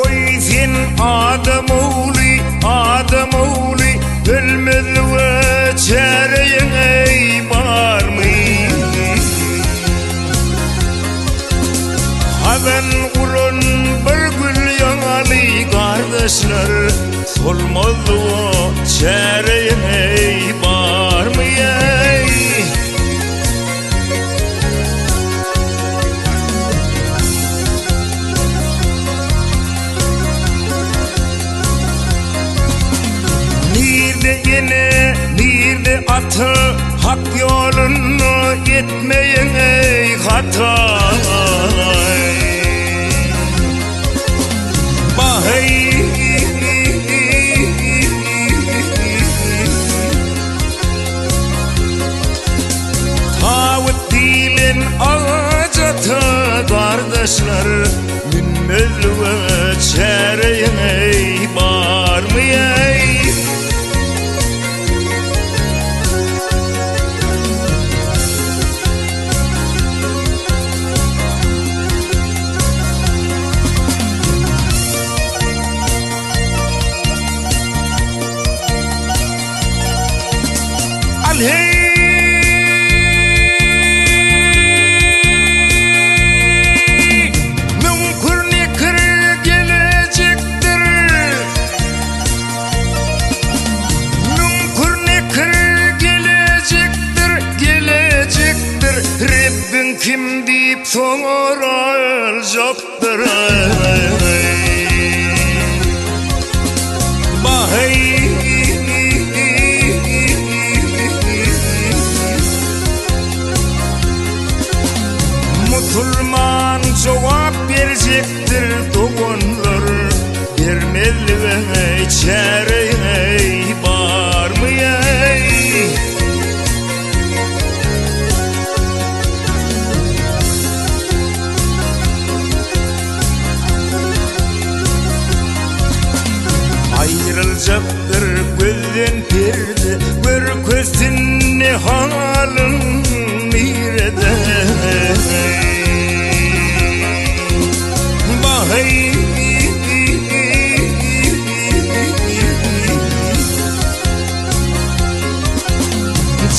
koysin Adem oğlu ölmez ve çareyin ey var mı? Haven urun bir gül yanali kardeşler solmaz ve çareyin ey var mı? Nirde atı hak yolunu gitmeyin ey hata. Bahay tavut dilin ağacatı kardeşler minmez ve çareyin ey var mı ey? Rabbin kim deyip soracaktır. Bahay Müslüman cevap verecektir doğanlar vermez ve çare ey var mı ey? Ayrılacaktır gözden perde gör gözün ne halin nerede? Bahay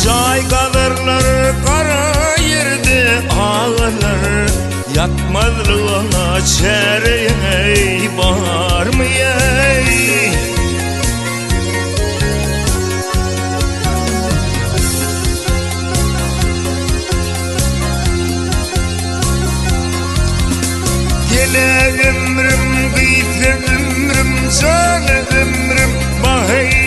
Cay kalırlar kara yerde ağlar yatmazlığına çare ey var mı ey? Gele ömrüm gıytlı ömrüm canı ömrüm bahay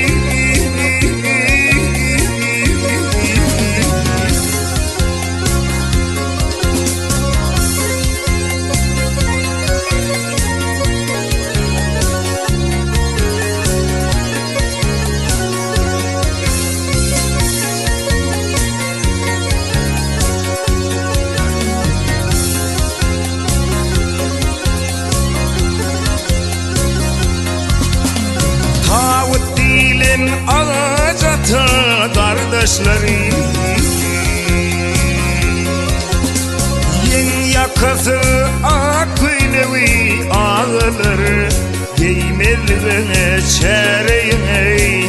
ağacatı kardeşlerim yen yakası akınevi ağlar giymeli ve çare ey